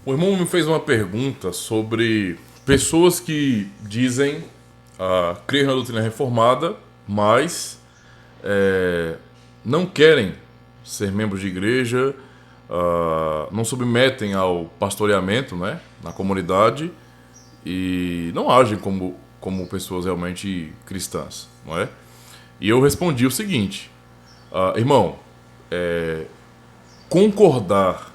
O irmão me fez uma pergunta sobre pessoas que dizem crer na doutrina reformada, mas não querem ser membros de igreja, não submetem ao pastoreamento, né, na comunidade e não agem como pessoas realmente cristãs, não é? E eu respondi o seguinte, irmão, concordar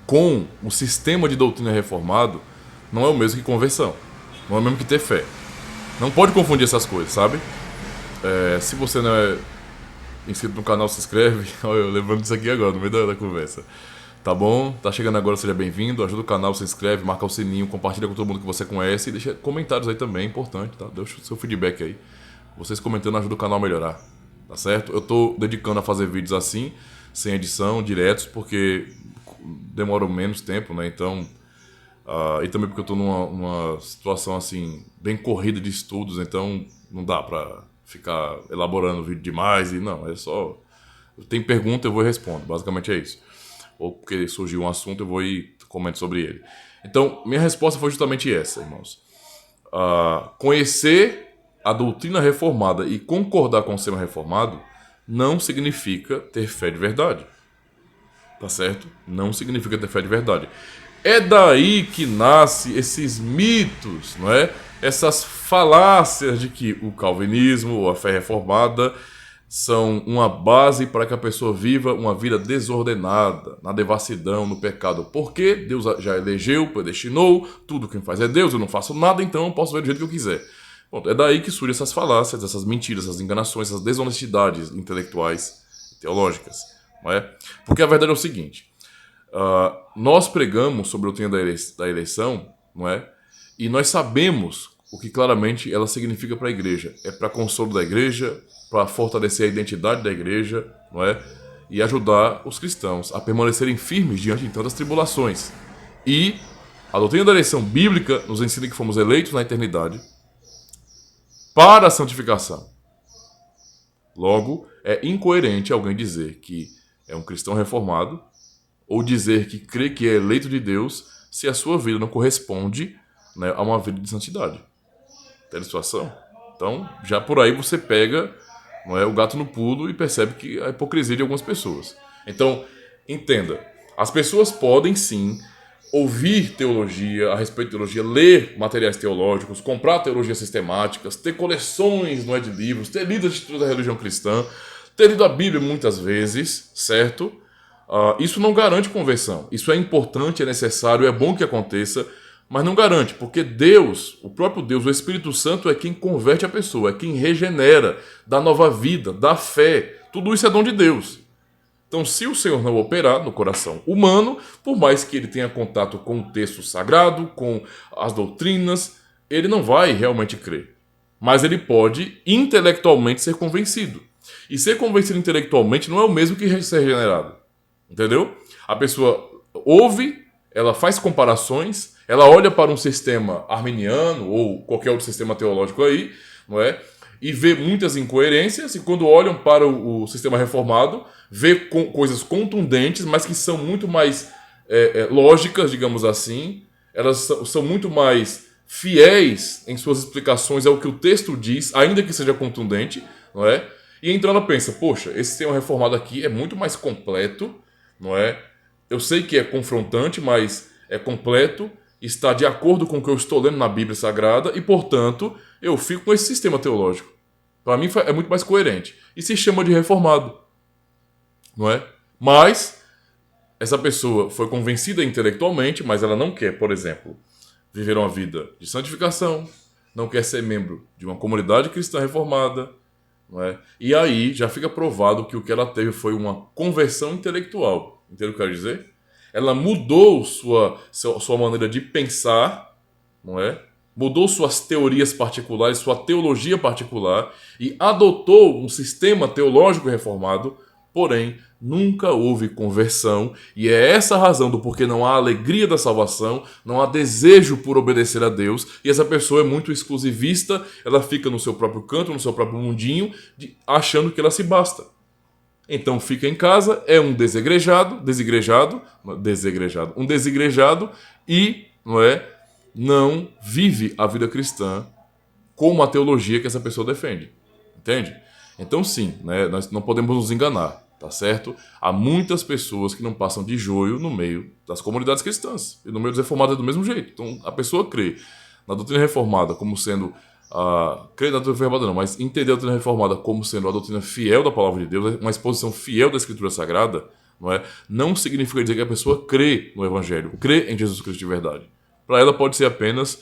com o sistema de doutrina reformado não é o mesmo que conversão. Não é o mesmo que ter fé. Não pode confundir essas coisas, sabe? Se você não é inscrito no canal, se inscreve. Olha, eu lembrando disso aqui agora, no meio da conversa. Tá bom? Tá chegando agora, seja bem-vindo. Ajuda o canal, se inscreve, marca o sininho, compartilha com todo mundo que você conhece e deixa comentários aí também, é importante, tá? Deixa o seu feedback aí. Vocês comentando ajuda o canal a melhorar, tá certo? Eu tô dedicando a fazer vídeos assim, sem edição, diretos, porque demoram menos tempo, né? Então, e também porque eu tô numa situação assim, bem corrida de estudos, então não dá pra ficar elaborando vídeo demais e não, é só. Tem pergunta, eu vou e respondo, basicamente é isso. Ou porque surgiu um assunto, eu vou e comento sobre ele. Então, minha resposta foi justamente essa, irmãos. Conhecer a doutrina reformada e concordar com o sistema reformado não significa ter fé de verdade. Tá certo? Não significa ter fé de verdade. É daí que nasce esses mitos, não é? Essas falácias de que o calvinismo ou a fé reformada são uma base para que a pessoa viva uma vida desordenada, na devassidão, no pecado. Porque Deus já elegeu, predestinou, tudo quem faz é Deus, eu não faço nada, então eu posso ver do jeito que eu quiser. Bom, é daí que surgem essas falácias, essas mentiras, essas enganações, essas desonestidades intelectuais e teológicas. Não é? Porque a verdade é o seguinte, nós pregamos sobre a doutrina da eleição, não é? E nós sabemos o que claramente ela significa para a igreja. É para consolo da igreja, para fortalecer a identidade da igreja, não é? E ajudar os cristãos a permanecerem firmes diante de tantas tribulações. E a doutrina da eleição bíblica nos ensina que fomos eleitos na eternidade para a santificação. Logo, é incoerente alguém dizer que é um cristão reformado ou dizer que crê que é eleito de Deus se a sua vida não corresponde, né, a uma vida de santidade. Tem a situação? Então, já por aí você pega, não é, o gato no pulo e percebe que a hipocrisia de algumas pessoas. Então, entenda, as pessoas podem sim ouvir teologia, a respeito de teologia, ler materiais teológicos, comprar teologias sistemáticas, ter coleções, não é, de livros, ter lido a Escritura da religião cristã, ter lido a Bíblia muitas vezes, certo? Isso não garante conversão. Isso é importante, é necessário, é bom que aconteça, mas não garante, porque Deus, o próprio Deus, o Espírito Santo é quem converte a pessoa, é quem regenera, dá nova vida, dá fé. Tudo isso é dom de Deus. Então, se o Senhor não operar no coração humano, por mais que ele tenha contato com o texto sagrado, com as doutrinas, ele não vai realmente crer. Mas ele pode intelectualmente ser convencido. E ser convencido intelectualmente não é o mesmo que ser regenerado. Entendeu? A pessoa ouve, ela faz comparações, ela olha para um sistema arminiano ou qualquer outro sistema teológico aí, não é? E vê muitas incoerências, e quando olham para o sistema reformado, vê coisas contundentes, mas que são muito mais lógicas, digamos assim, elas são muito mais fiéis em suas explicações ao que o texto diz, ainda que seja contundente, não é? E então ela pensa, poxa, esse sistema reformado aqui é muito mais completo, não é? Eu sei que é confrontante, mas é completo, está de acordo com o que eu estou lendo na Bíblia Sagrada e, portanto, eu fico com esse sistema teológico. Para mim é muito mais coerente. E se chama de reformado, não é? Mas essa pessoa foi convencida intelectualmente, mas ela não quer, por exemplo, viver uma vida de santificação, não quer ser membro de uma comunidade cristã reformada, não é? E aí já fica provado que o que ela teve foi uma conversão intelectual. Entende o que eu quero dizer? Ela mudou sua maneira de pensar, não é? Mudou suas teorias particulares, sua teologia particular e adotou um sistema teológico reformado, porém nunca houve conversão, e é essa a razão do porquê não há alegria da salvação, não há desejo por obedecer a Deus, e essa pessoa é muito exclusivista, ela fica no seu próprio canto, no seu próprio mundinho, achando que ela se basta. Então fica em casa, é um um desigrejado e, não é, não vive a vida cristã como a teologia que essa pessoa defende. Entende? Então sim, né, nós não podemos nos enganar, tá certo? Há muitas pessoas que não passam de joio no meio das comunidades cristãs. E no meio dos reformados é do mesmo jeito. Então a pessoa crê na doutrina reformada como sendo crê na doutrina reformada não, mas entender a doutrina reformada como sendo a doutrina fiel da palavra de Deus, uma exposição fiel da Escritura Sagrada, não significa dizer que a pessoa crê no Evangelho, crê em Jesus Cristo de verdade. Para ela pode ser apenas,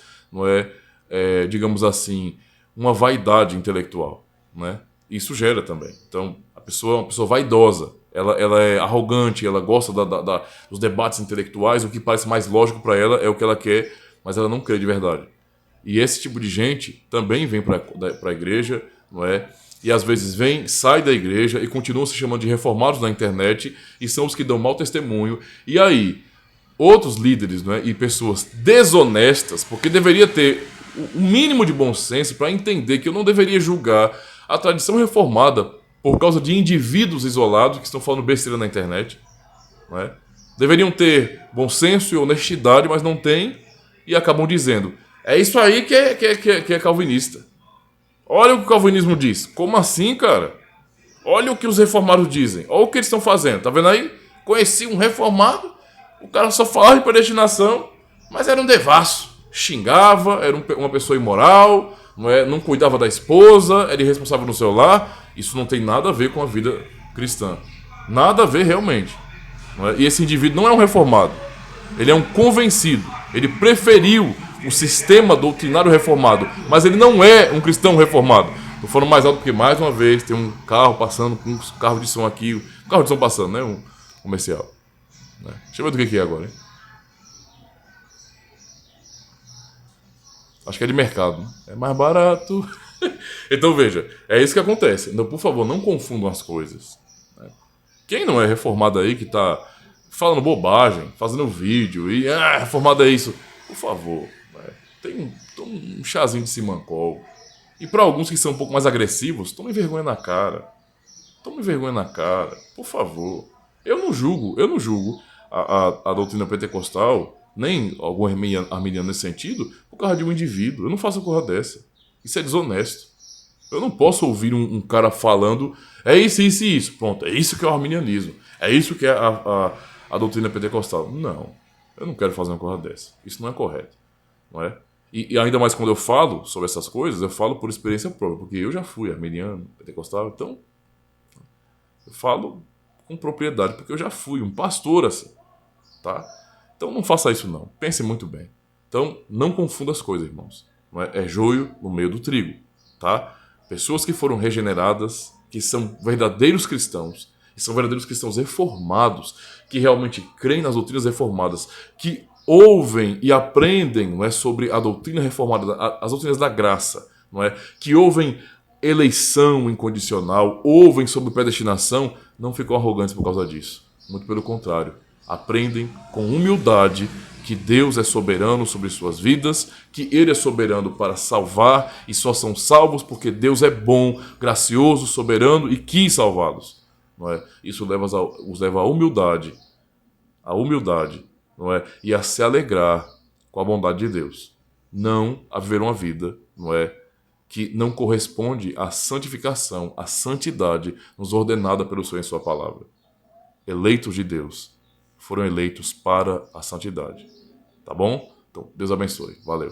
digamos assim, uma vaidade intelectual. Isso gera também. Então, a pessoa é uma pessoa vaidosa, ela é arrogante, ela gosta dos debates intelectuais, o que parece mais lógico para ela é o que ela quer, mas ela não crê de verdade. E esse tipo de gente também vem para a igreja, e às vezes sai da igreja e continuam se chamando de reformados na internet e são os que dão mau testemunho. E aí, outros líderes e pessoas desonestas, porque deveria ter o mínimo de bom senso para entender que eu não deveria julgar a tradição reformada por causa de indivíduos isolados que estão falando besteira na internet. Deveriam ter bom senso e honestidade, mas não têm e acabam dizendo: é isso aí que é calvinista. Olha o que o calvinismo diz. Como assim, cara? Olha o que os reformados dizem. Olha o que eles estão fazendo. Tá vendo aí? Conheci um reformado, o cara só falava de predestinação, mas era um devasso. Xingava, era uma pessoa imoral, não cuidava da esposa, era irresponsável no seu lar. Isso não tem nada a ver com a vida cristã. Nada a ver realmente. E esse indivíduo não é um reformado. Ele é um convencido. Ele preferiu o sistema doutrinário reformado, mas ele não é um cristão reformado. Estou falando mais alto porque, mais uma vez, tem um carro passando, um carro de som aqui, um carro de som passando, um comercial. Deixa eu ver do que é agora, hein? Acho que é de mercado, né? É mais barato. Então veja, é isso que acontece. Então, por favor, não confundam as coisas. Quem não é reformado aí, que está falando bobagem, fazendo vídeo e reformado é isso, por favor, tem um chazinho de simancol. E para alguns que são um pouco mais agressivos, tome vergonha na cara. Tome vergonha na cara, por favor. Eu não julgo a doutrina pentecostal, nem algum arminiano nesse sentido, por causa de um indivíduo. Eu não faço uma coisa dessa. Isso é desonesto. Eu não posso ouvir um cara falando é isso, isso e isso. Pronto, é isso que é o arminianismo. É isso que é a doutrina pentecostal. Não, eu não quero fazer uma coisa dessa. Isso não é correto. Não é? E ainda mais quando eu falo sobre essas coisas, eu falo por experiência própria, porque eu já fui arminiano, pentecostal, então eu falo com propriedade, porque eu já fui um pastor assim, tá? Então não faça isso não, pense muito bem. Então não confunda as coisas, irmãos. É joio no meio do trigo, tá? Pessoas que foram regeneradas, que são verdadeiros cristãos, e são verdadeiros cristãos reformados, que realmente creem nas doutrinas reformadas, que ouvem e aprendem sobre a doutrina reformada, as doutrinas da graça, que ouvem eleição incondicional, ouvem sobre predestinação, não ficam arrogantes por causa disso. Muito pelo contrário. Aprendem com humildade que Deus é soberano sobre suas vidas, que Ele é soberano para salvar e só são salvos porque Deus é bom, gracioso, soberano e quis salvá-los. Isso os leva à humildade, e a se alegrar com a bondade de Deus. Não a viver uma vida, que não corresponde à santificação, à santidade nos ordenada pelo Senhor em sua palavra. Eleitos de Deus foram eleitos para a santidade. Tá bom? Então, Deus abençoe. Valeu.